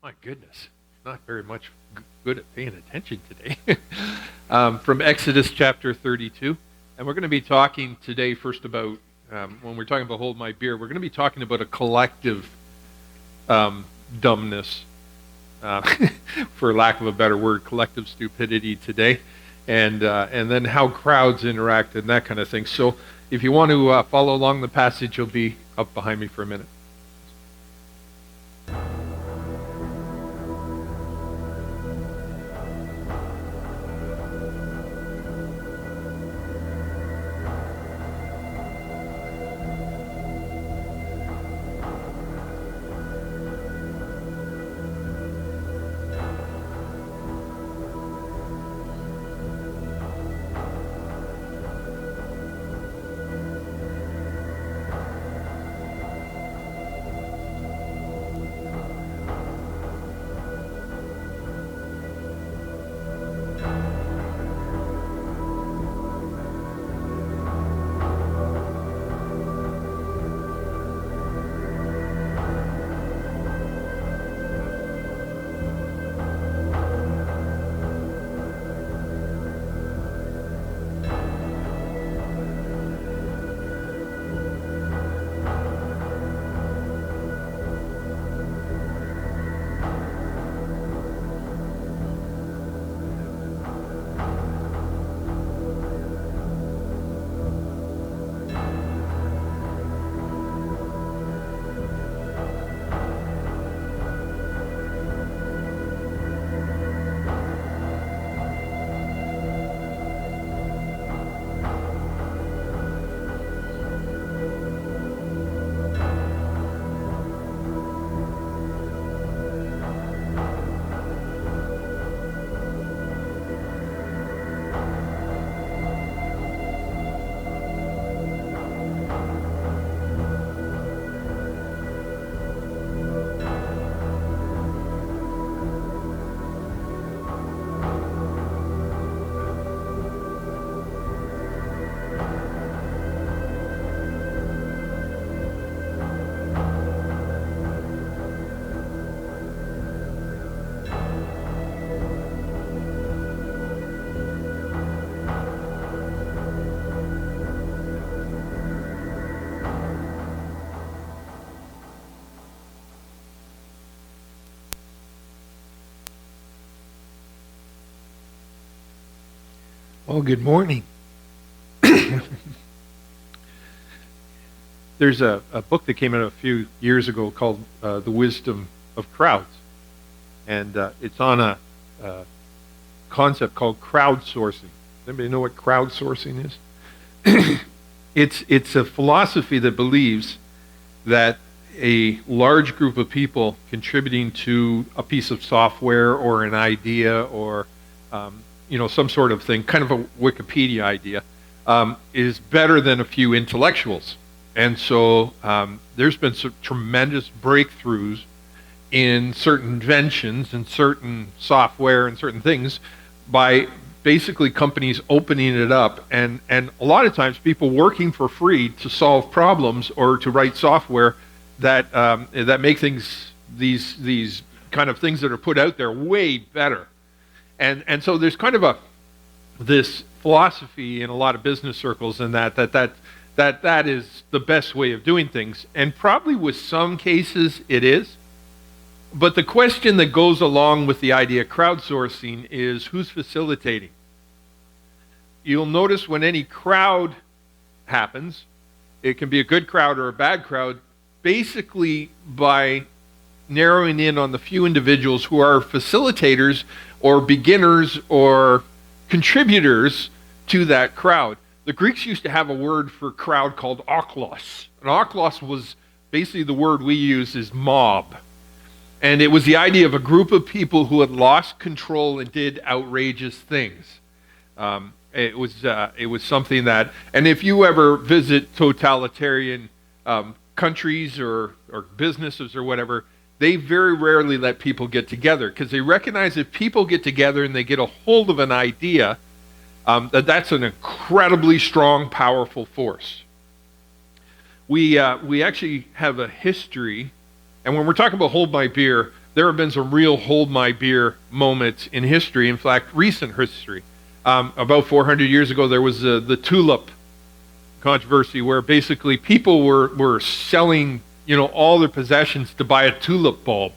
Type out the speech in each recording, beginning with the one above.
My goodness, not very much good at paying attention today. From Exodus chapter 32. And we're going to be talking today first about, when we're talking about Hold My Beer, we're going to be talking about a collective dumbness, for lack of a better word, collective stupidity today, and then how crowds interact and that kind of thing. So if you want to follow along the passage, you'll be up behind me for a minute. Well, good morning. There's a book that came out a few years ago called The Wisdom of Crowds. And it's on a concept called crowdsourcing. Does anybody know what crowdsourcing is? It's a philosophy that believes that a large group of people contributing to a piece of software or an idea or some sort of thing, kind of a Wikipedia idea, is better than a few intellectuals. And so there's been some tremendous breakthroughs in certain inventions and certain software and certain things by basically companies opening it up, and a lot of times people working for free to solve problems or to write software that make these kind of things that are put out there way better. And so there's kind of this philosophy in a lot of business circles, and that is the best way of doing things. And probably with some cases it is. But the question that goes along with the idea of crowdsourcing is who's facilitating. You'll notice when any crowd happens, it can be a good crowd or a bad crowd, basically by narrowing in on the few individuals who are facilitators or beginners or contributors to that crowd. The Greeks used to have a word for crowd called oklos. And oklos was basically the word we use is mob. And it was the idea of a group of people who had lost control and did outrageous things. It was something that, and if you ever visit totalitarian countries or businesses or whatever, they very rarely let people get together because they recognize if people get together and they get a hold of an idea, that's an incredibly strong, powerful force. We actually have a history, and when we're talking about Hold My Beer, there have been some real hold my beer moments in history. In fact, recent history. About 400 years ago, there was the tulip controversy where basically people were selling, all their possessions to buy a tulip bulb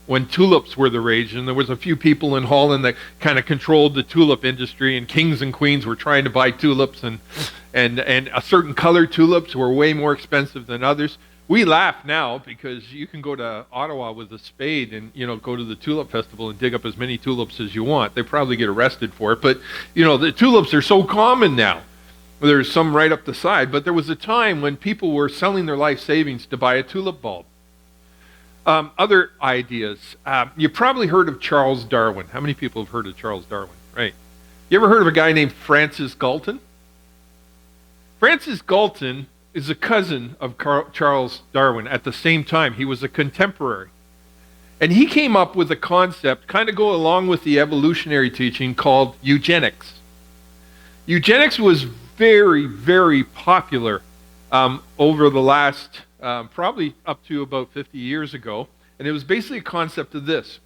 when tulips were the rage. And there was a few people in Holland that kind of controlled the tulip industry, and kings and queens were trying to buy tulips, and a certain colored tulips were way more expensive than others. We laugh now because you can go to Ottawa with a spade and, go to the tulip festival and dig up as many tulips as you want. They probably get arrested for it. But, the tulips are so common now. There's some right up the side. But there was a time when people were selling their life savings to buy a tulip bulb. Other ideas. You probably heard of Charles Darwin. How many people have heard of Charles Darwin? Right. You ever heard of a guy named Francis Galton? Francis Galton is a cousin of Charles Darwin. At the same time, he was a contemporary. And he came up with a concept, kind of go along with the evolutionary teaching, called eugenics. Eugenics was very, very popular over the last, probably up to about 50 years ago. And it was basically a concept of this,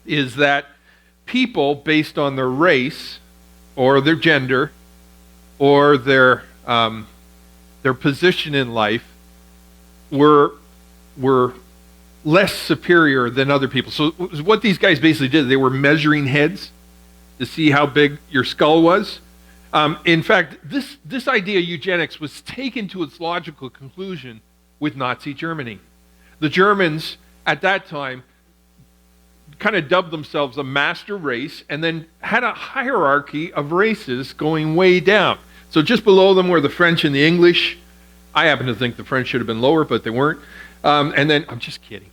is that people, based on their race, or their gender, or their position in life, were less superior than other people. So what these guys basically did, they were measuring heads to see how big your skull was. In fact, this idea, eugenics, was taken to its logical conclusion with Nazi Germany. The Germans, at that time, kind of dubbed themselves a master race, and then had a hierarchy of races going way down. So just below them were the French and the English. I happen to think the French should have been lower, but they weren't. And then, I'm just kidding.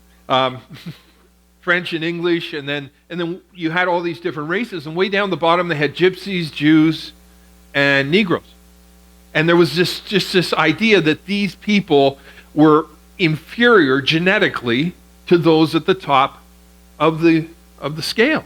French and English, and then you had all these different races, and way down the bottom they had Gypsies, Jews, and Negroes. And there was just this idea that these people were inferior genetically to those at the top of the scale.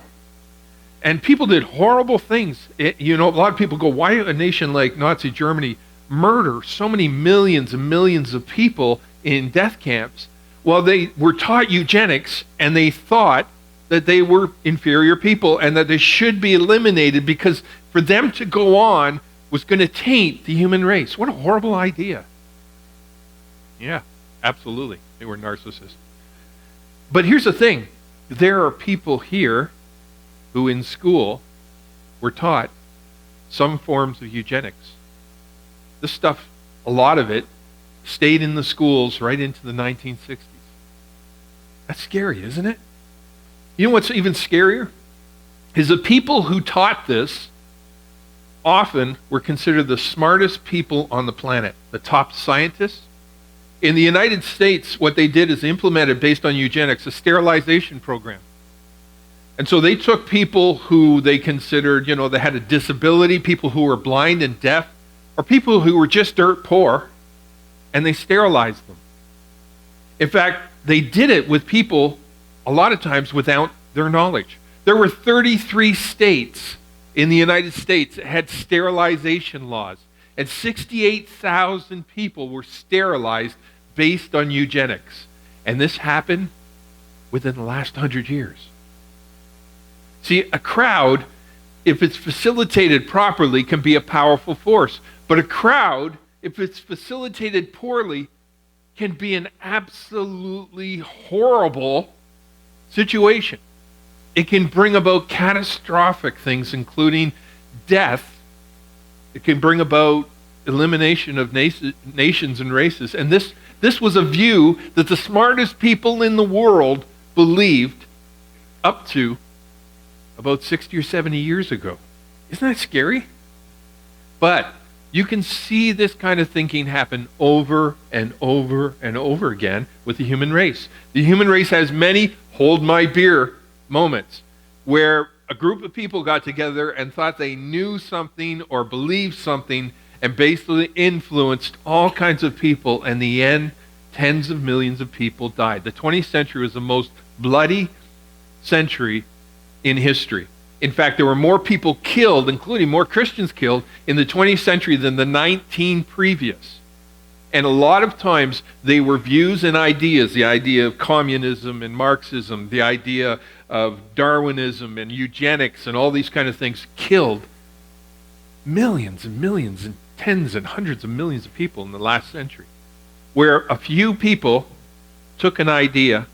And people did horrible things. A lot of people go, why a nation like Nazi Germany murder so many millions and millions of people in death camps? Well, they were taught eugenics, and they thought that they were inferior people and that they should be eliminated because for them to go on was going to taint the human race. What a horrible idea. Yeah, absolutely. They were narcissists. But here's the thing. There are people here who in school were taught some forms of eugenics. This stuff, a lot of it, stayed in the schools right into the 1960s. That's scary, isn't it? You know what's even scarier? Is the people who taught this often were considered the smartest people on the planet, the top scientists. In the United States, what they did is implemented, based on eugenics, a sterilization program. And so they took people who they considered, they had a disability, people who were blind and deaf, or people who were just dirt poor, and they sterilized them. In fact, they did it with people, a lot of times, without their knowledge. There were 33 states in the United States that had sterilization laws, and 68,000 people were sterilized based on eugenics. And this happened within the last 100 years. See, a crowd, if it's facilitated properly, can be a powerful force. But a crowd, if it's facilitated poorly, can be an absolutely horrible situation. It can bring about catastrophic things, including death. It can bring about elimination of nations and races. And this was a view that the smartest people in the world believed up to about 60 or 70 years ago. Isn't that scary? But you can see this kind of thinking happen over and over and over again with the human race. The human race has many hold my beer moments where a group of people got together and thought they knew something or believed something and basically influenced all kinds of people. In the end, tens of millions of people died. The 20th century was the most bloody century in history. In fact, there were more people killed, including more Christians killed, in the 20th century than the 19 previous. And a lot of times they were views and ideas, the idea of communism and Marxism, the idea of Darwinism and eugenics and all these kind of things killed millions and millions and tens and hundreds of millions of people in the last century. Where a few people took an idea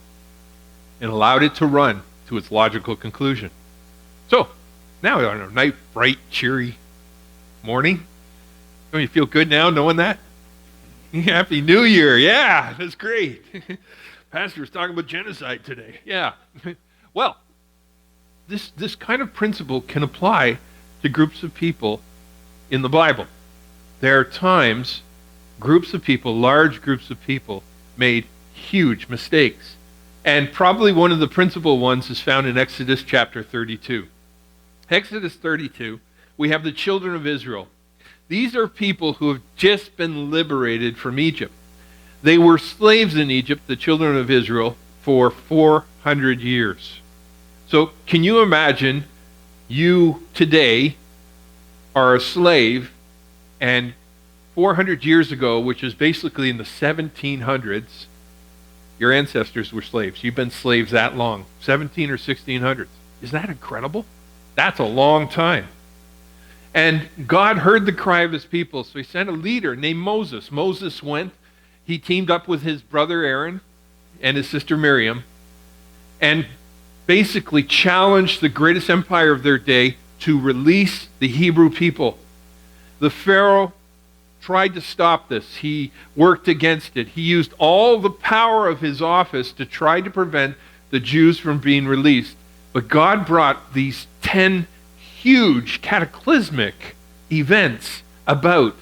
and allowed it to run to its logical conclusion. So, now on a nice, bright, cheery morning, don't you feel good now knowing that? Happy New Year. Yeah, that's great. Pastor was talking about genocide today. Yeah. Well, this kind of principle can apply to groups of people in the Bible. There are times groups of people, large groups of people, made huge mistakes. And probably one of the principal ones is found in Exodus chapter 32. Exodus 32, we have the children of Israel. These are people who have just been liberated from Egypt. They were slaves in Egypt, the children of Israel, for 400 years. So can you imagine you today are a slave, and 400 years ago, which is basically in the 1700s, your ancestors were slaves. You've been slaves that long, 17 or 1600s. Isn't that incredible? That's a long time. And God heard the cry of his people, so he sent a leader named Moses. Moses went, he teamed up with his brother Aaron and his sister Miriam, and basically challenged the greatest empire of their day to release the Hebrew people. The Pharaoh tried to stop this. He worked against it. He used all the power of his office to try to prevent the Jews from being released. But God brought these 10 huge cataclysmic events about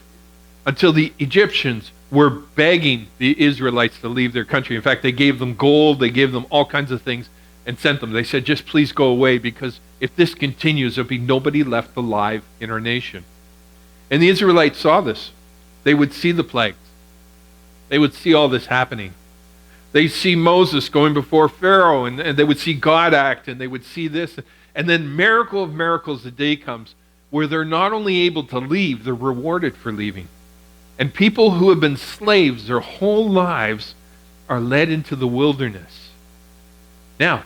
until the Egyptians were begging the Israelites to leave their country. In fact, they gave them gold, they gave them all kinds of things and sent them. They said, just please go away, because if this continues, there'll be nobody left alive in our nation. And the Israelites saw this. They would see the plagues. They would see all this happening. They see Moses going before Pharaoh, and they would see God act, and they would see this. And then miracle of miracles, the day comes where they're not only able to leave, they're rewarded for leaving. And people who have been slaves their whole lives are led into the wilderness. Now,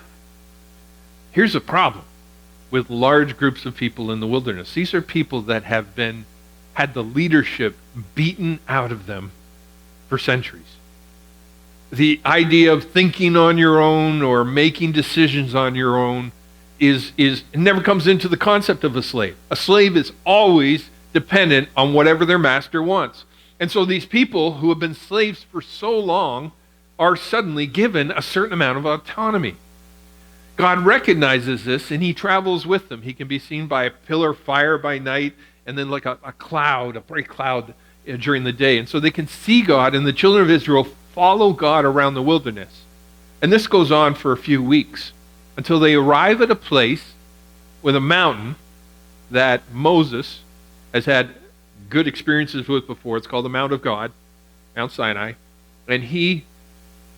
here's a problem with large groups of people in the wilderness. These are people that have had the leadership beaten out of them for centuries. The idea of thinking on your own or making decisions on your own it never comes into the concept of a slave. A slave is always dependent on whatever their master wants. And so these people who have been slaves for so long are suddenly given a certain amount of autonomy. God recognizes this, and he travels with them. He can be seen by a pillar of fire by night, and then like a cloud, a bright cloud during the day. And so they can see God, and the children of Israel follow God around the wilderness. And this goes on for a few weeks until they arrive at a place with a mountain that Moses has had good experiences with before. It's called the Mount of God, Mount Sinai. And he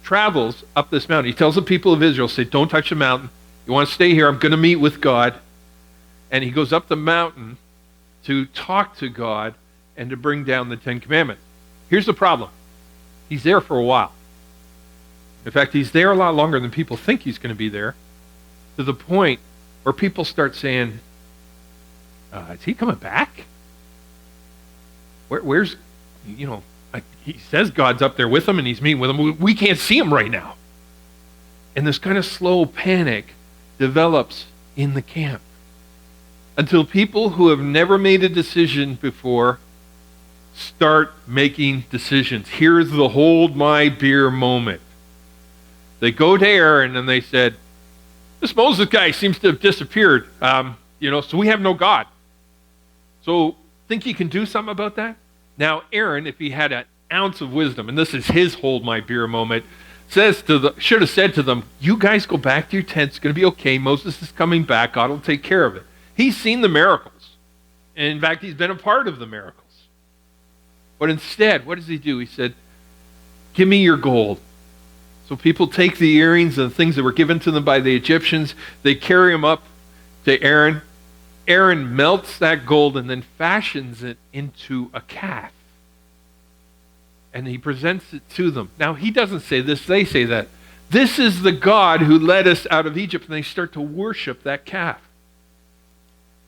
travels up this mountain. He tells the people of Israel, say, don't touch the mountain. You want to stay here? I'm going to meet with God. And he goes up the mountain to talk to God and to bring down the Ten Commandments. Here's the problem. He's there for a while. In fact, he's there a lot longer than people think he's going to be there, to the point where people start saying, is he coming back? Where's, he says God's up there with him and he's meeting with him. We can't see him right now. And this kind of slow panic develops in the camp until people who have never made a decision before start making decisions. Here's the hold my beer moment. They go to Aaron and they said, this Moses guy seems to have disappeared, so we have no God. So think you can do something about that? Now, Aaron, if he had an ounce of wisdom, and this is his hold my beer moment, should have said to them, you guys go back to your tents, it's going to be okay. Moses is coming back. God will take care of it. He's seen the miracles. And in fact, he's been a part of the miracles. But instead, what does he do? He said, give me your gold. So people take the earrings and the things that were given to them by the Egyptians. They carry them up to Aaron. Aaron melts that gold and then fashions it into a calf. And he presents it to them. Now, he doesn't say this, they say that. This is the God who led us out of Egypt, and they start to worship that calf.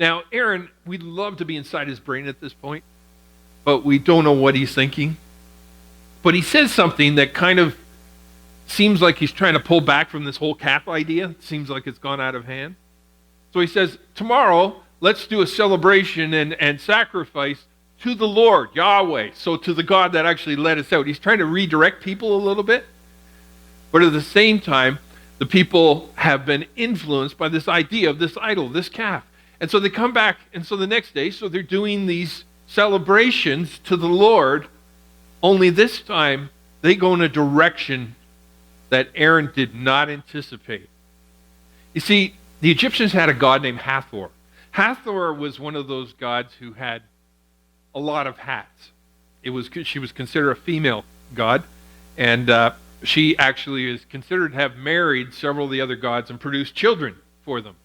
Now, Aaron, we'd love to be inside his brain at this point, but we don't know what he's thinking. But he says something that kind of seems like he's trying to pull back from this whole calf idea. It seems like it's gone out of hand. So he says, tomorrow, let's do a celebration and sacrifice to the Lord, Yahweh. So to the God that actually led us out. He's trying to redirect people a little bit. But at the same time, the people have been influenced by this idea of this idol, this calf. And so they come back, and so the next day, so they're doing these celebrations to the Lord, only this time they go in a direction that Aaron did not anticipate. You see, the Egyptians had a god named Hathor. Hathor was one of those gods who had a lot of hats. She was considered a female god, and she actually is considered to have married several of the other gods and produced children for them.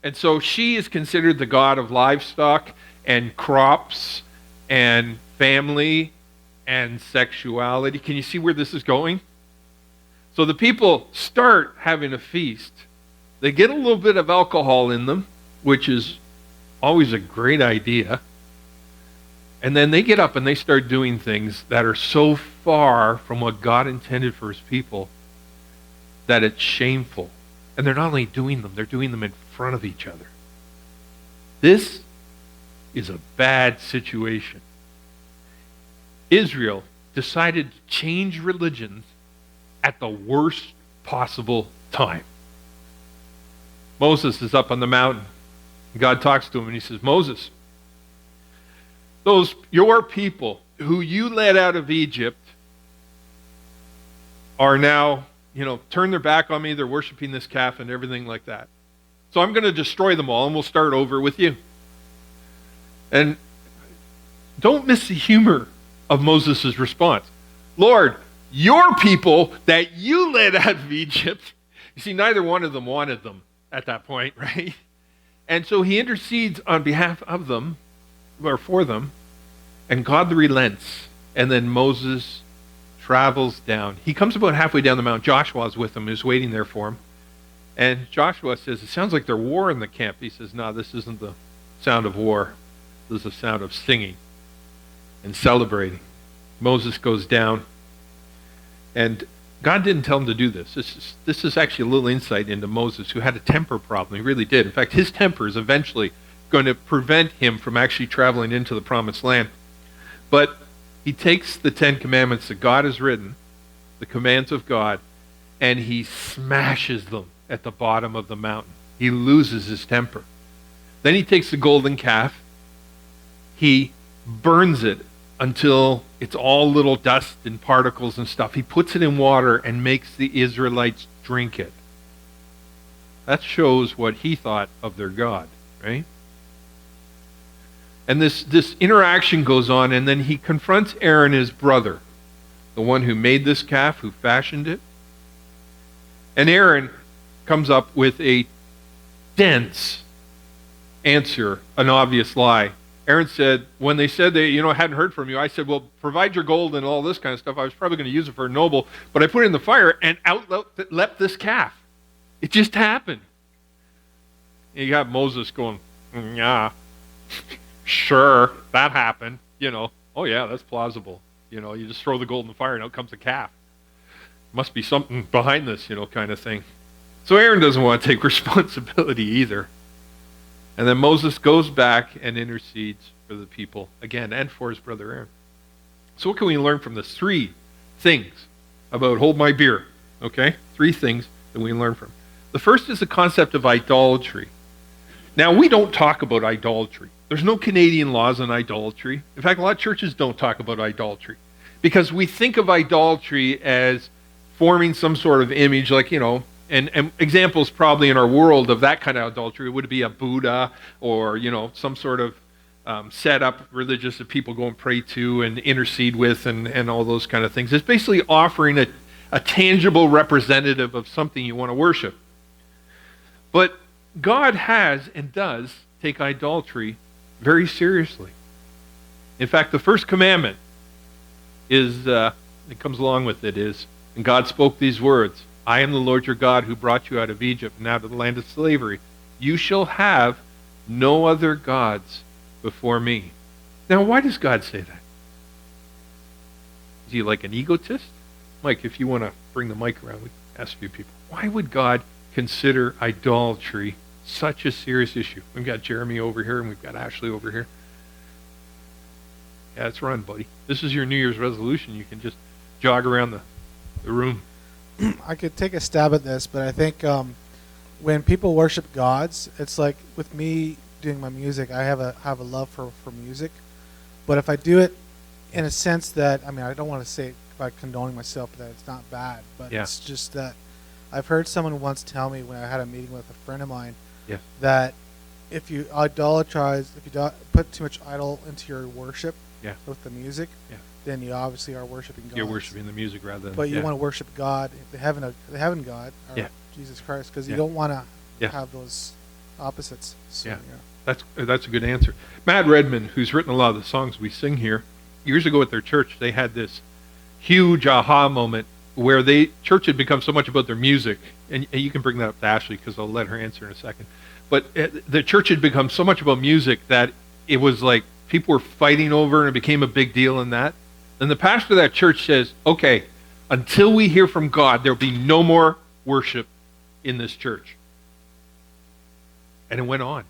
And so she is considered the god of livestock and crops and family and sexuality. Can you see where this is going? So the people start having a feast. They get a little bit of alcohol in them, which is always a great idea. And then they get up and they start doing things that are so far from what God intended for his people that it's shameful. And they're not only doing them, they're doing them in front of each other. This is a bad situation. Israel decided to change religions at the worst possible time. Moses is up on the mountain. God talks to him and he says, Moses, your people who you led out of Egypt are now, turn their back on me. They're worshiping this calf and everything like that. So I'm going to destroy them all and we'll start over with you. And don't miss the humor of Moses' response. Lord, your people that you led out of Egypt, you see, neither one of them wanted them at that point, right? And so he intercedes on behalf of them, or for them, and God relents. And then Moses travels down. He comes about halfway down the mountain. Joshua is with him, who's waiting there for him. And Joshua says, it sounds like there's war in the camp. He says, no, this isn't the sound of war. This is the sound of singing and celebrating. Moses goes down. And God didn't tell him to do this. This is actually a little insight into Moses, who had a temper problem. He really did. In fact, his temper is eventually going to prevent him from actually traveling into the promised land. But he takes the 10 commandments that God has written, the commands of God, and he smashes them at the bottom of the mountain. He loses his temper. Then he takes the golden calf. He burns it until it's all little dust and particles and stuff. He puts it in water and makes the Israelites drink it. That shows what he thought of their God, right? And this interaction goes on, and then he confronts Aaron, his brother, the one who made this calf, who fashioned it. And Aaron comes up with a dense answer, an obvious lie. Aaron said, when they said they, hadn't heard from you, I said, well, provide your gold and all this kind of stuff. I was probably going to use it for a noble, but I put it in the fire and out leapt this calf. It just happened. And you got Moses going, yeah, sure, that happened. Oh yeah, that's plausible. You just throw the gold in the fire and out comes a calf. Must be something behind this, kind of thing. So Aaron doesn't want to take responsibility either. And then Moses goes back and intercedes for the people again and for his brother Aaron. So what can we learn from this? 3 things about hold my beer, okay? 3 things that we can learn from. The first is the concept of idolatry. Now, we don't talk about idolatry. There's no Canadian laws on idolatry. In fact, a lot of churches don't talk about idolatry because we think of idolatry as forming some sort of image like, and examples probably in our world of that kind of idolatry would be a Buddha or, some sort of set up religious that people go and pray to and intercede with and all those kind of things. It's basically offering a tangible representative of something you want to worship. But God has and does take idolatry very seriously. In fact, the first commandment is, it comes along with it is, and God spoke these words, I am the Lord your God who brought you out of Egypt and out of the land of slavery. You shall have no other gods before me. Now, why does God say that? Is he like an egotist? Mike, if you want to bring the mic around, we can ask a few people. Why would God consider idolatry such a serious issue? We've got Jeremy over here and we've got Ashley over here. Yeah, it's run, buddy. This is your New Year's resolution. You can just jog around the room. I could take a stab at this, but I think when people worship gods, it's like with me doing my music, I have a love for music. But if I do it in a sense that, I mean, I don't want to say it by condoning myself that it's not bad, but it's just that I've heard someone once tell me when I had a meeting with a friend of mine that if you idolatrize, if you put too much idol into your worship with the music, then you obviously are worshiping God. You're worshiping the music rather than... But you want to worship God, the heaven God, or Jesus Christ, because you don't want to have those opposites. So, That's a good answer. Matt Redman, who's written a lot of the songs we sing here, years ago at their church, they had this huge aha moment where church had become so much about their music, and you can bring that up to Ashley because I'll let her answer in a second. But the church had become so much about music that it was like people were fighting over, and it became a big deal in that. And the pastor of that church says, okay, until we hear from God, there'll be no more worship in this church. And it went on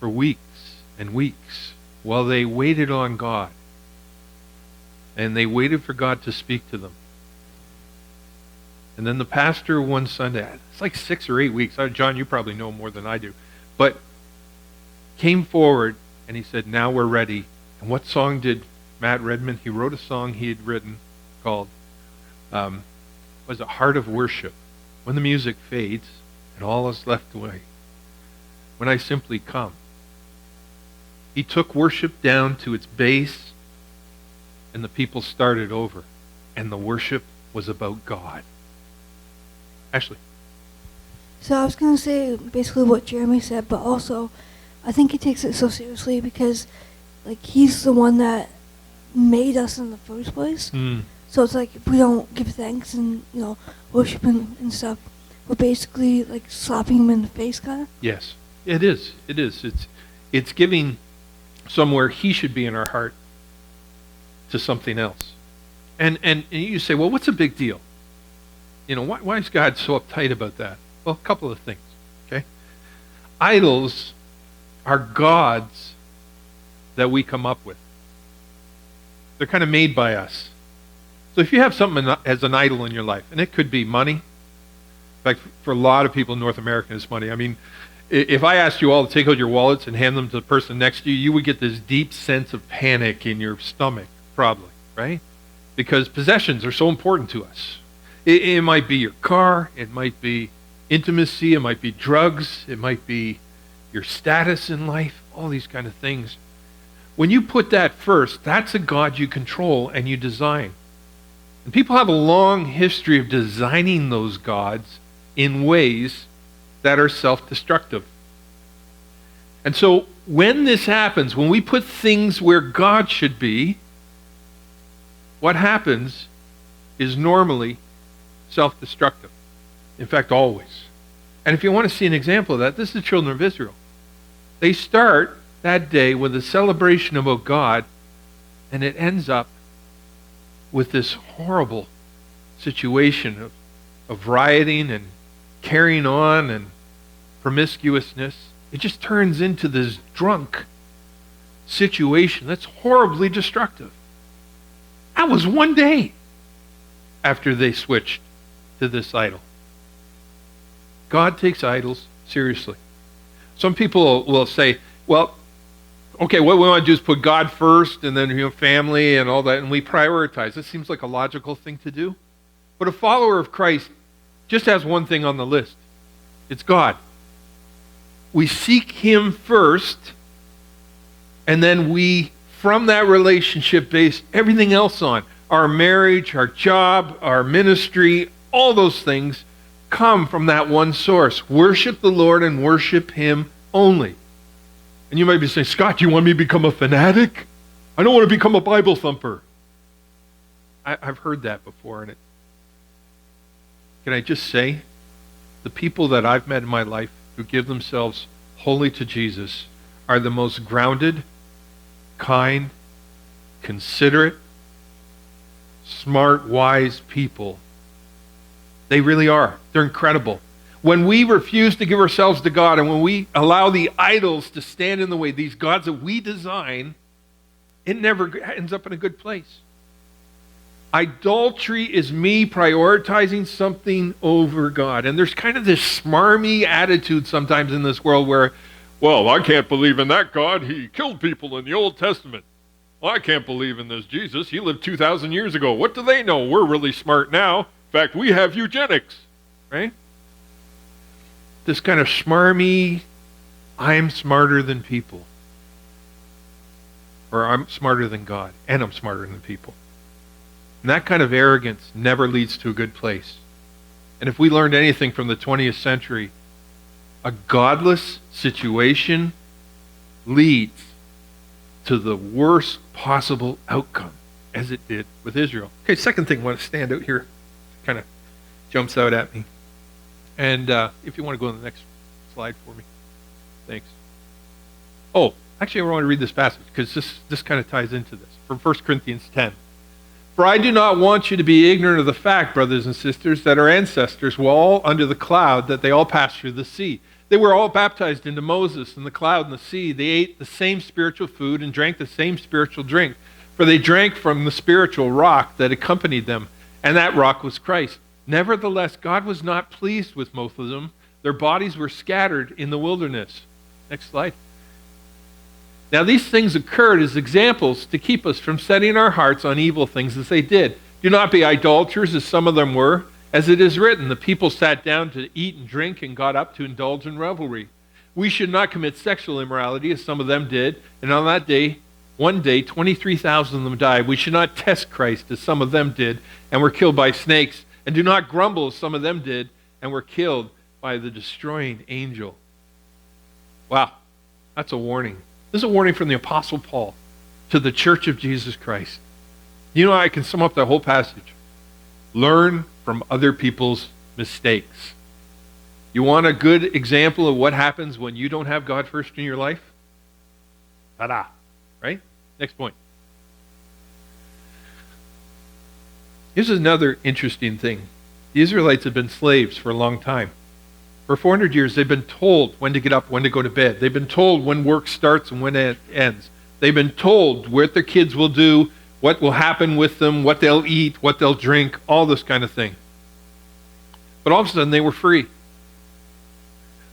for weeks and weeks while they waited on God. And they waited for God to speak to them. And then the pastor one Sunday, it's like 6 or 8 weeks, John, you probably know more than I do, but came forward and he said, now we're ready. And what song did Matt Redman? He wrote a song he had written called, was it Heart of Worship? When the music fades and all is left away, when I simply come. He took worship down to its base, and the people started over, and the worship was about God. Ashley. So I was going to say basically what Jeremy said, but also I think he takes it so seriously because like he's the one that made us in the first place. So it's like if we don't give thanks and worship him and stuff, we're basically like slapping him in the face, kind of. Yes, it is. It is. It's giving somewhere he should be in our heart to something else. And you say, well, what's a big deal? Why is God so uptight about that? Well, a couple of things, okay? Idols are gods that we come up with. They're kind of made by us. So if you have something as an idol in your life, and it could be money. In fact, for a lot of people in North America, it's money. I mean, if I asked you all to take out your wallets and hand them to the person next to you, you would get this deep sense of panic in your stomach, probably, right? Because possessions are so important to us. It might be your car, it might be intimacy, it might be drugs, it might be your status in life, all these kind of things. When you put that first, that's a God you control and you design. And people have a long history of designing those gods in ways that are self-destructive. And so when this happens, when we put things where God should be, what happens is normally self-destructive. In fact, always. And if you want to see an example of that, this is the children of Israel. They start that day with a celebration about God, and it ends up with this horrible situation of rioting and carrying on and promiscuousness. It just turns into this drunk situation that's horribly destructive. That was one day after they switched to this idol. God takes idols seriously. Some people will say, well, okay, what we want to do is put God first and then family and all that, and we prioritize. This seems like a logical thing to do. But a follower of Christ just has one thing on the list. It's God. We seek him first, and then we, from that relationship, base everything else on. Our marriage, our job, our ministry, all those things come from that one source. Worship the Lord and worship him only. And you might be saying, Scott, do you want me to become a fanatic? I don't want to become a Bible thumper. I've heard that before, and can I just say, the people that I've met in my life who give themselves wholly to Jesus are the most grounded, kind, considerate, smart, wise people. They really are. They're incredible. When we refuse to give ourselves to God and when we allow the idols to stand in the way, these gods that we design, it never ends up in a good place. Idolatry is me prioritizing something over God. And there's kind of this smarmy attitude sometimes in this world where, well, I can't believe in that God. He killed people in the Old Testament. Well, I can't believe in this Jesus. He lived 2,000 years ago. What do they know? We're really smart now. In fact, we have eugenics, right? This kind of smarmy, I'm smarter than people. Or I'm smarter than God, and I'm smarter than people. And that kind of arrogance never leads to a good place. And if we learned anything from the 20th century, a godless situation leads to the worst possible outcome, as it did with Israel. Okay, second thing I want to stand out here, kind of jumps out at me. And if you want to go to the next slide for me. Thanks. Oh, actually I want to read this passage because this kind of ties into this. From 1 Corinthians 10. For I do not want you to be ignorant of the fact, brothers and sisters, that our ancestors were all under the cloud, that they all passed through the sea. They were all baptized into Moses and the cloud and the sea. They ate the same spiritual food and drank the same spiritual drink. For they drank from the spiritual rock that accompanied them, and that rock was Christ. Nevertheless, God was not pleased with most of them. Their bodies were scattered in the wilderness. Next slide. Now these things occurred as examples to keep us from setting our hearts on evil things as they did. Do not be idolaters as some of them were. As it is written, the people sat down to eat and drink and got up to indulge in revelry. We should not commit sexual immorality as some of them did. And on that day, one day, 23,000 of them died. We should not test Christ as some of them did and were killed by snakes. And do not grumble as some of them did and were killed by the destroying angel. Wow, that's a warning. This is a warning from the Apostle Paul to the Church of Jesus Christ. You know, I can sum up that whole passage. Learn from other people's mistakes. You want a good example of what happens when you don't have God first in your life? Ta-da, right? Next point. Here's another interesting thing. The Israelites have been slaves for a long time. For 400 years, they've been told when to get up, when to go to bed. They've been told when work starts and when it ends. They've been told what their kids will do, what will happen with them, what they'll eat, what they'll drink, all this kind of thing. But all of a sudden, they were free.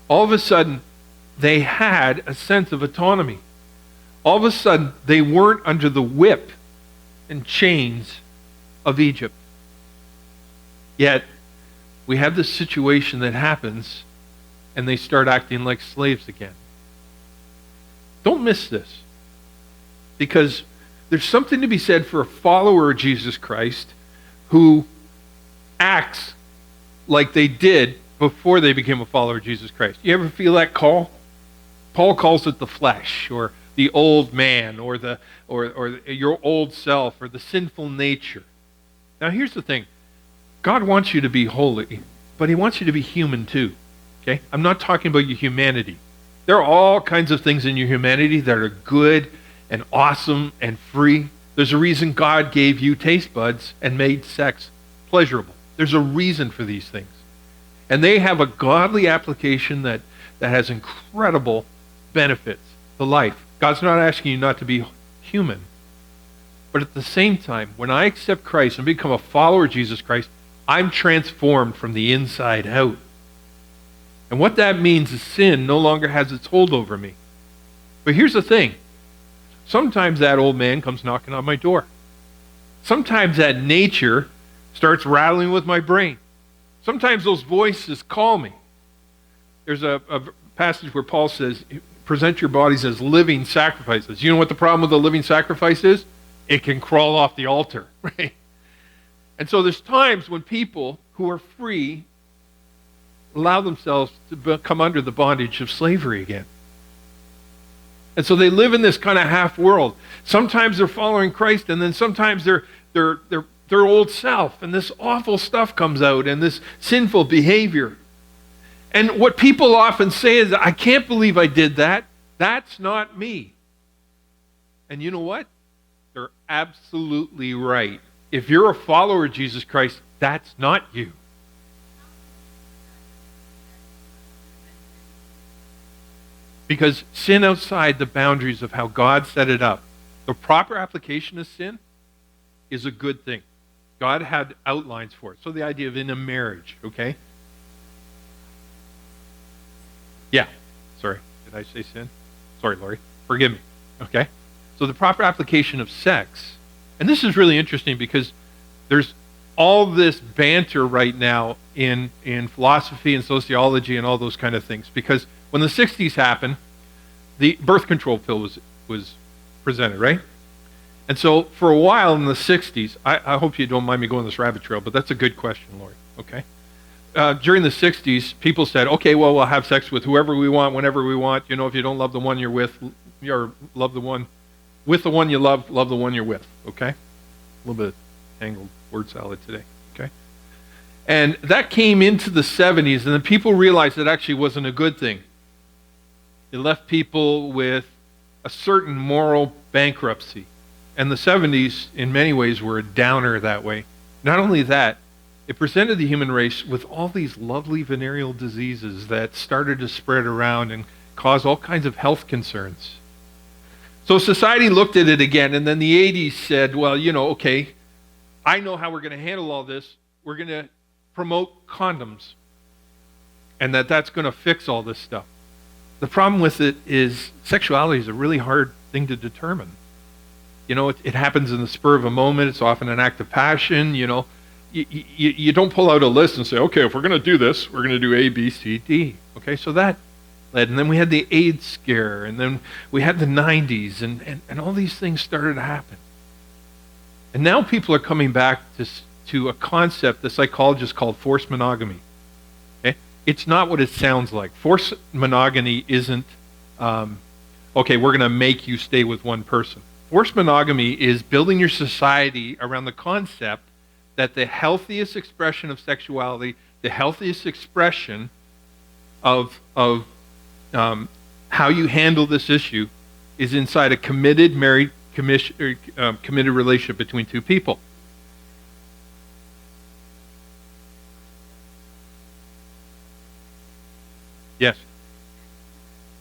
All of a sudden, they had a sense of autonomy. All of a sudden, they weren't under the whip and chains of Egypt. Yet, we have this situation that happens and they start acting like slaves again. Don't miss this. Because there's something to be said for a follower of Jesus Christ who acts like they did before they became a follower of Jesus Christ. You ever feel that call? Paul calls it the flesh, or the old man, or your old self, or the sinful nature. Now here's the thing. God wants you to be holy, but he wants you to be human too. Okay? I'm not talking about your humanity. There are all kinds of things in your humanity that are good and awesome and free. There's a reason God gave you taste buds and made sex pleasurable. There's a reason for these things. And they have a godly application that has incredible benefits to life. God's not asking you not to be human. But at the same time, when I accept Christ and become a follower of Jesus Christ, I'm transformed from the inside out. And what that means is sin no longer has its hold over me. But here's the thing. Sometimes that old man comes knocking on my door. Sometimes that nature starts rattling with my brain. Sometimes those voices call me. There's a passage where Paul says, present your bodies as living sacrifices. You know what the problem with a living sacrifice is? It can crawl off the altar, right? And so there's times when people who are free allow themselves to come under the bondage of slavery again. And so they live in this kind of half world. Sometimes they're following Christ, and then sometimes they're their old self, and this awful stuff comes out, and this sinful behavior. And what people often say is, I can't believe I did that. That's not me. And you know what? They're absolutely right. If you're a follower of Jesus Christ, that's not you. Because sin outside the boundaries of how God set it up, the proper application of sin is a good thing. God had outlines for it. So the idea of in a marriage, okay? Yeah, sorry. Did I say sin? Sorry, Lori. Forgive me. Okay? So the proper application of sex, and this is really interesting because there's all this banter right now in philosophy and sociology and all those kind of things. Because when the 60s happened, the birth control pill was presented, right? And so for a while in the 60s, I hope you don't mind me going this rabbit trail, but that's a good question, Lori, okay? During the 60s, people said, okay, well, we'll have sex with whoever we want, whenever we want. You know, if you don't love the one you're with, or love the one, with the one you love the one you're with, okay? A little bit of tangled word salad today, okay? And that came into the 70s, and then people realized it actually wasn't a good thing. It left people with a certain moral bankruptcy. And the 70s, in many ways, were a downer that way. Not only that, it presented the human race with all these lovely venereal diseases that started to spread around and cause all kinds of health concerns. So society looked at it again, and then the 80s said, well, you know, okay, I know how we're going to handle all this. We're going to promote condoms, and that's going to fix all this stuff. The problem with it is sexuality is a really hard thing to determine. You know, it happens in the spur of a moment. It's often an act of passion. You know, you don't pull out a list and say, okay, if we're going to do this, we're going to do A, B, C, D. Okay, so that led. And then we had the AIDS scare, and then we had the 90s, and all these things started to happen. And now people are coming back to a concept the psychologists called forced monogamy. Okay? It's not what it sounds like. Forced monogamy isn't, okay, we're going to make you stay with one person. Forced monogamy is building your society around the concept that the healthiest expression of sexuality, the healthiest expression of how you handle this issue is inside a committed, married, committed relationship between two people. Yes.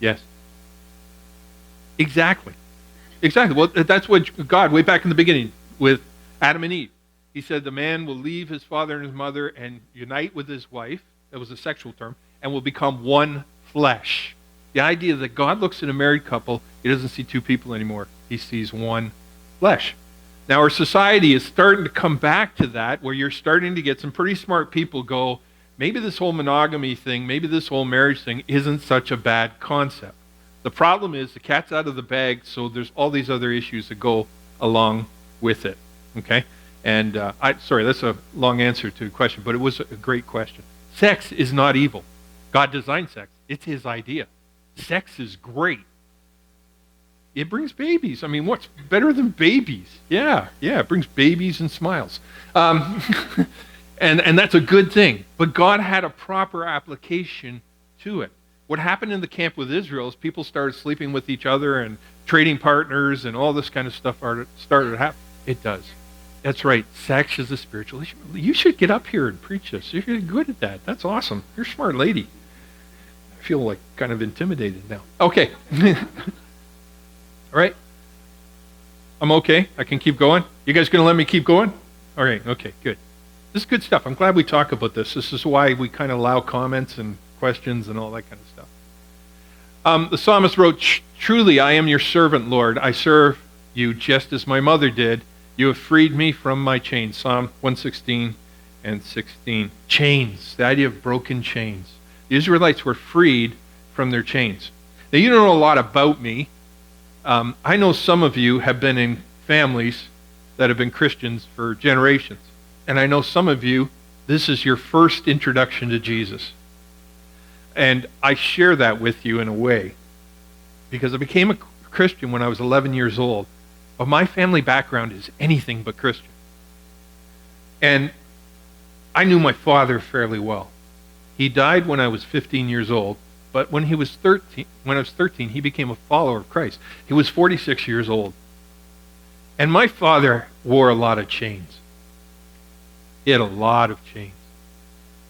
Yes. Exactly. Exactly. Well, that's what God, way back in the beginning with Adam and Eve, he said the man will leave his father and his mother and unite with his wife. That was a sexual term, and will become one flesh. The idea that God looks at a married couple, he doesn't see two people anymore. He sees one flesh. Now, our society is starting to come back to that, where you're starting to get some pretty smart people go, maybe this whole monogamy thing, maybe this whole marriage thing isn't such a bad concept. The problem is the cat's out of the bag, so there's all these other issues that go along with it, okay? And sorry, that's a long answer to a question, but it was a great question. Sex is not evil. God designed sex. It's his idea. Sex is great. It brings babies. I mean, what's better than babies? Yeah, it brings babies and smiles. And that's a good thing. But God had a proper application to it. What happened in the camp with Israel is people started sleeping with each other and trading partners and all this kind of stuff started to happen. It does. That's right. Sex is a spiritual issue. You should get up here and preach this. You're good at that. That's awesome. You're a smart lady. I feel like kind of intimidated now. Okay. All right. I'm okay. I can keep going. You guys going to let me keep going? All right. Okay, good. This is good stuff. I'm glad we talk about this. This is why we kind of allow comments and questions and all that kind of stuff. The psalmist wrote, truly I am your servant, Lord. I serve you just as my mother did. You have freed me from my chains. Psalm 116 and 16. Chains, the idea of broken chains. The Israelites were freed from their chains. Now, you don't know a lot about me. I know some of you have been in families that have been Christians for generations. And I know some of you, this is your first introduction to Jesus. And I share that with you in a way because I became a Christian when I was 11 years old. But my family background is anything but Christian. And I knew my father fairly well. He died when I was 15 years old, but when I was 13, he became a follower of Christ. He was 46 years old. And my father wore a lot of chains. He had a lot of chains.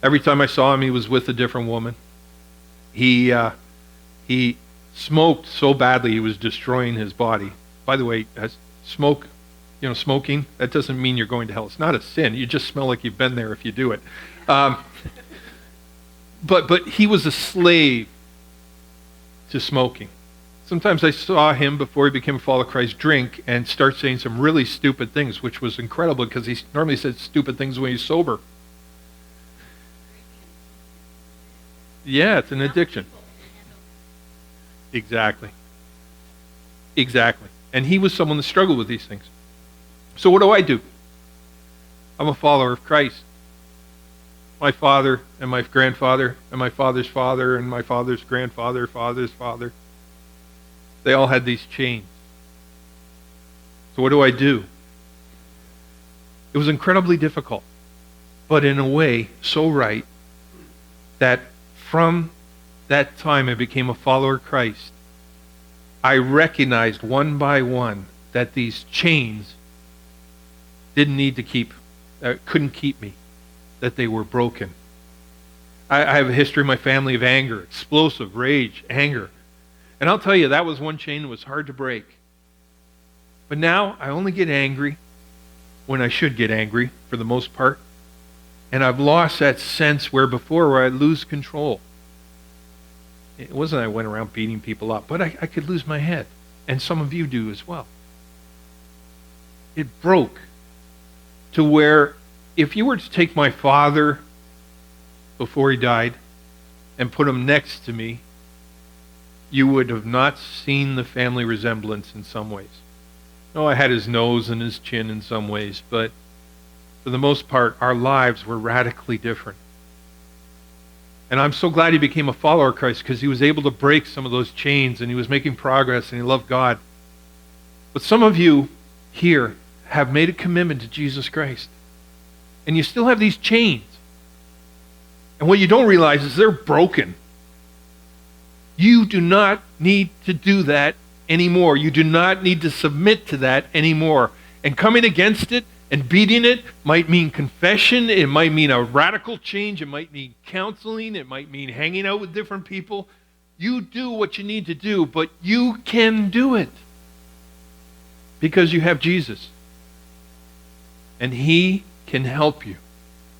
Every time I saw him, he was with a different woman. He smoked so badly he was destroying his body. By the way, smoking, that doesn't mean you're going to hell. It's not a sin. You just smell like you've been there if you do it. But he was a slave to smoking. Sometimes I saw him, before he became a follower of Christ, drink and start saying some really stupid things, which was incredible because he normally said stupid things when he's sober. Yeah, it's an addiction. Exactly. And he was someone that struggled with these things. So what do? I'm a follower of Christ. My father and my grandfather and my father's father and my father's grandfather, father's father, they all had these chains. So what do? It was incredibly difficult, but in a way so right that from that time I became a follower of Christ. I recognized one by one that these chains couldn't keep me, that they were broken. I have a history in my family of anger, explosive rage, anger. And I'll tell you, that was one chain that was hard to break. But now I only get angry when I should get angry, for the most part. And I've lost that sense where I lose control. It wasn't I went around beating people up, but I could lose my head. And some of you do as well. It broke to where if you were to take my father before he died and put him next to me, you would have not seen the family resemblance in some ways. No, I had his nose and his chin in some ways, but for the most part, our lives were radically different. And I'm so glad he became a follower of Christ, because he was able to break some of those chains, and he was making progress, and he loved God. But some of you here have made a commitment to Jesus Christ, and you still have these chains. And what you don't realize is they're broken. You do not need to do that anymore. You do not need to submit to that anymore. And coming against it and beating it might mean confession. It might mean a radical change. It might mean counseling. It might mean hanging out with different people. You do what you need to do, but you can do it because you have Jesus. And he can help you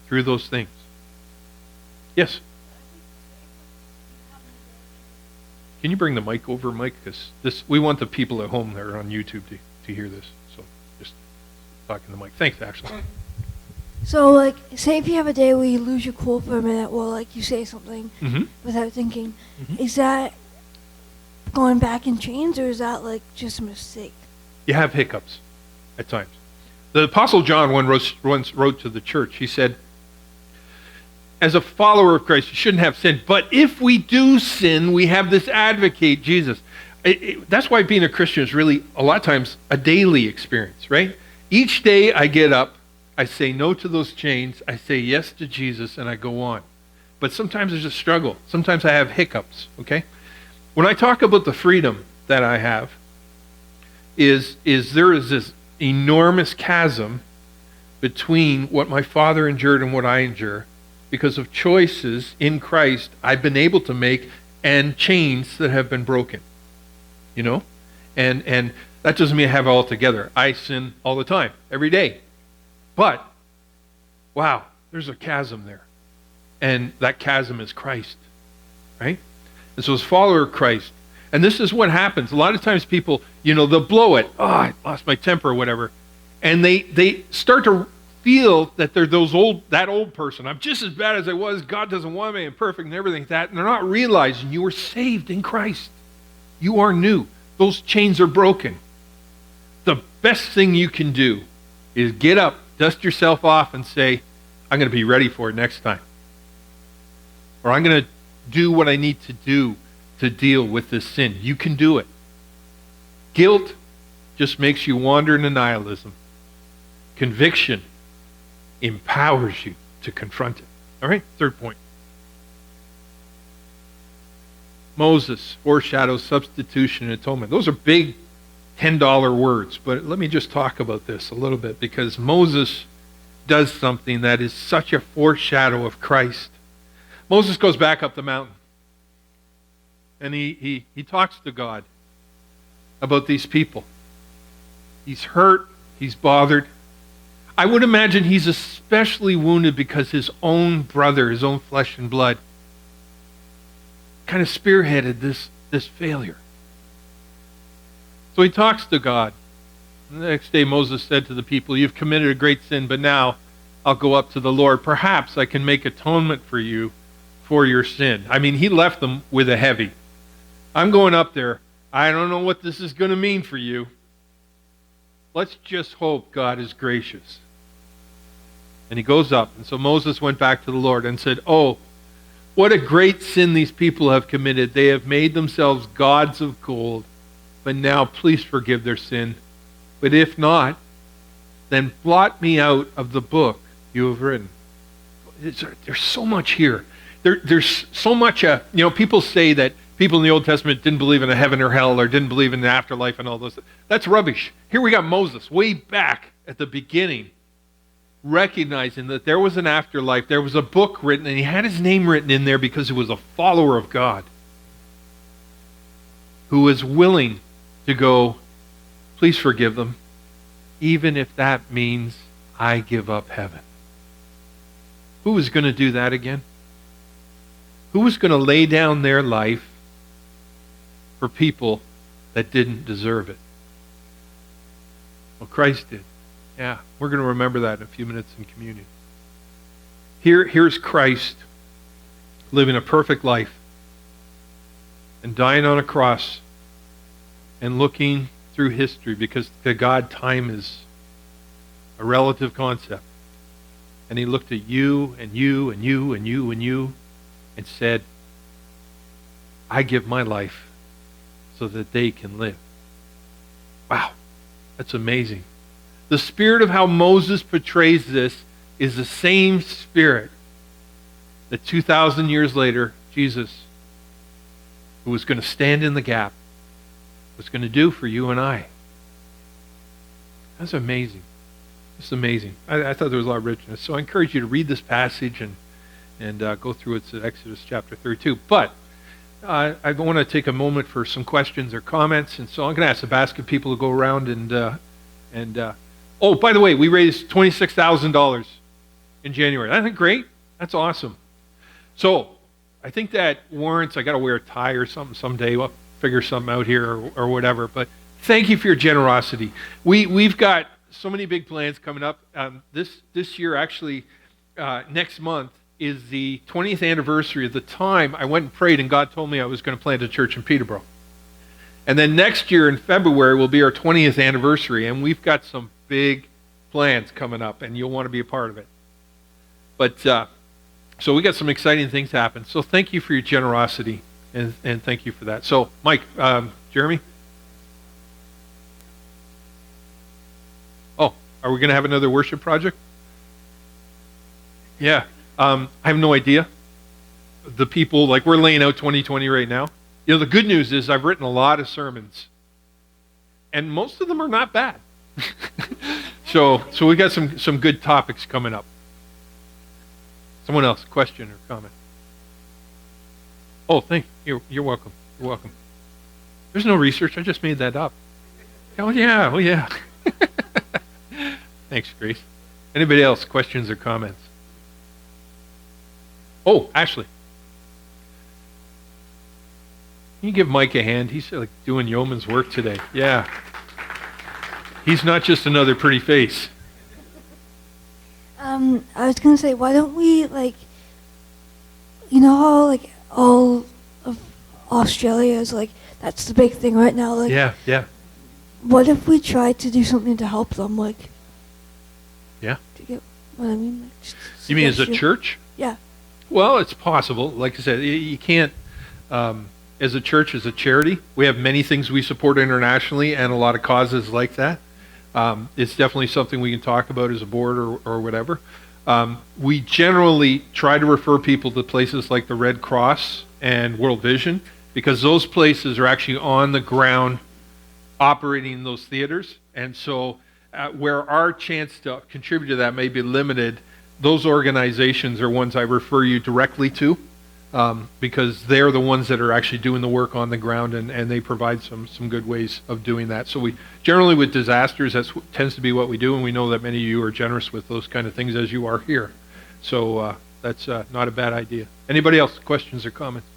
through those things. Yes? Can you bring the mic over, Mike? Because we want the people at home that are on YouTube to hear this. So just talking to Mike. Thanks, Ashley. So, like, say if you have a day where you lose your cool for a minute, or like you say something without thinking, is that going back in chains, or is that like just a mistake? You have hiccups at times. The Apostle John once wrote to the church. He said, as a follower of Christ, you shouldn't have sinned. But if we do sin, we have this advocate, Jesus. That's why being a Christian is really, a lot of times, a daily experience, right? Each day I get up, I say no to those chains, I say yes to Jesus, and I go on. But sometimes there's a struggle. Sometimes I have hiccups, okay? When I talk about the freedom that I have, is there is this enormous chasm between what my father endured and what I endure, because of choices in Christ I've been able to make, and chains that have been broken. You know? And that doesn't mean I have it all together. I sin all the time, every day. But, wow, there's a chasm there. And that chasm is Christ. Right? And so as a follower of Christ, and this is what happens. A lot of times people, they'll blow it. Oh, I lost my temper or whatever. And they start to feel that they're that old person. I'm just as bad as I was. God doesn't want me. I'm perfect and everything like that. And they're not realizing you were saved in Christ. You are new. Those chains are broken. The best thing you can do is get up, dust yourself off, and say, I'm going to be ready for it next time. Or I'm going to do what I need to do to deal with this sin. You can do it. Guilt just makes you wander into nihilism. Conviction empowers you to confront it. All right, third point. Moses foreshadows substitution and atonement. Those are big $10 words, but let me just talk about this a little bit, because Moses does something that is such a foreshadow of Christ. Moses goes back up the mountain, and he talks to God about these people. He's hurt, he's bothered. I would imagine he's especially wounded because his own brother, his own flesh and blood, kind of spearheaded this failure. So he talks to God. And the next day Moses said to the people, "You've committed a great sin, but now I'll go up to the Lord. Perhaps I can make atonement for you for your sin." I mean, he left them with a heavy. I'm going up there. I don't know what this is going to mean for you. Let's just hope God is gracious. And he goes up. And so Moses went back to the Lord and said, "Oh, what a great sin these people have committed. They have made themselves gods of gold. But now please forgive their sin. But if not, then blot me out of the book you have written." There's so much here. There's so much, people say that people in the Old Testament didn't believe in a heaven or hell or didn't believe in the afterlife and all those. That's rubbish. Here we got Moses way back at the beginning, recognizing that there was an afterlife, there was a book written, and he had his name written in there because he was a follower of God who was willing to go, "Please forgive them, even if that means I give up heaven." Who was going to do that again? Who was going to lay down their life for people that didn't deserve it? Well, Christ did. Yeah, we're going to remember that in a few minutes in communion. Here's Christ living a perfect life and dying on a cross and looking through history, because to God time is a relative concept. And he looked at you and you and you and you and you and said, "I give my life so that they can live." Wow, that's amazing. The spirit of how Moses portrays this is the same spirit that 2,000 years later, Jesus, who was going to stand in the gap, was going to do for you and I. That's amazing. It's amazing. I thought there was a lot of richness. So I encourage you to read this passage and go through it. It's Exodus chapter 32. But I want to take a moment for some questions or comments. And so I'm going to ask the basket people to go around oh, by the way, we raised $26,000 in January. Isn't that great? That's awesome. So I think that warrants, I got to wear a tie or something someday. We'll figure something out here or whatever. But thank you for your generosity. We've got so many big plans coming up. This year, actually, next month is the 20th anniversary of the time I went and prayed and God told me I was going to plant a church in Peterborough. And then next year in February will be our 20th anniversary, and we've got some big plans coming up, and you'll want to be a part of it. But so we got some exciting things happen. So thank you for your generosity, and thank you for that. So Mike, Jeremy? Oh, are we going to have another worship project? Yeah. I have no idea. The people, like we're laying out 2020 right now. The good news is I've written a lot of sermons, and most of them are not bad. So we got some good topics coming up. Someone else, question or comment? Oh, thank you. You're welcome. You're welcome. There's no research. I just made that up. Oh, yeah. Oh, yeah. Thanks, Grace. Anybody else, questions or comments? Oh, Ashley. Can you give Mike a hand? He's like doing yeoman's work today. Yeah. He's not just another pretty face. I was gonna say, why don't we how all of Australia is that's the big thing right now. Yeah. What if we tried to do something to help them? Yeah. Do you get what I mean? You mean as a church? Yeah. Well, it's possible. Like I said, you can't. As a church, as a charity, we have many things we support internationally and a lot of causes like that. It's definitely something we can talk about as a board or whatever. We generally try to refer people to places like the Red Cross and World Vision, because those places are actually on the ground operating in those theaters. And so where our chance to contribute to that may be limited, those organizations are ones I refer you directly to, because they're the ones that are actually doing the work on the ground, and they provide some good ways of doing that. So we generally, with disasters, that tends to be what we do, and we know that many of you are generous with those kind of things, as you are here. So that's not a bad idea. Anybody else, questions or comments?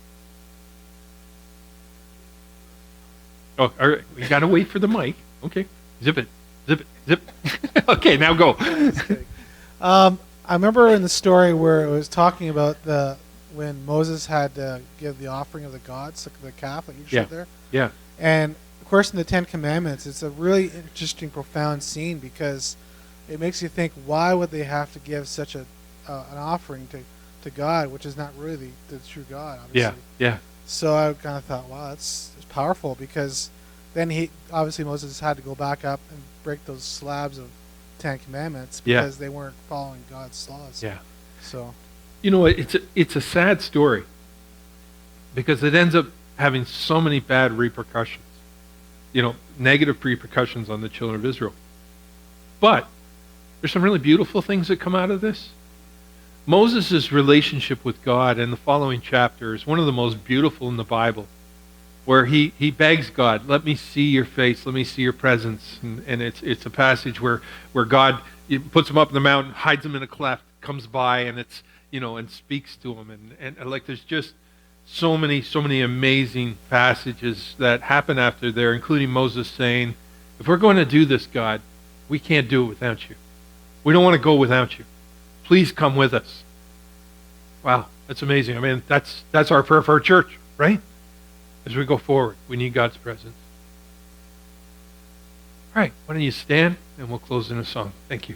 Oh, all right. We got to wait for the mic. Okay. Zip it. Zip it. Zip. Okay, now go. I remember in the story where it was talking about when Moses had to give the offering of the gods, the calf that you showed there. Yeah. And of course, in the Ten Commandments, it's a really interesting, profound scene, because it makes you think, why would they have to give such an offering to God, which is not really the true God, obviously. Yeah. So I kind of thought, wow, it's powerful, because then Moses had to go back up and break those slabs of Ten Commandments because they weren't following God's laws. Yeah. So, you know, it's a sad story, because it ends up having so many bad repercussions, negative repercussions on the children of Israel. But there's some really beautiful things that come out of this. Moses' relationship with God in the following chapter is one of the most beautiful in the Bible, where he begs God, let me see your face, let me see your presence. And it's a passage where God puts him up in the mountain, hides him in a cleft, comes by, and it's, and speaks to him. And like, there's just so many amazing passages that happen after there, including Moses saying, if we're going to do this, God, we can't do it without you. We don't want to go without you. Please come with us. Wow, that's amazing. I mean, that's our prayer for our church, right? As we go forward, we need God's presence. All right, why don't you stand, and we'll close in a song. Thank you.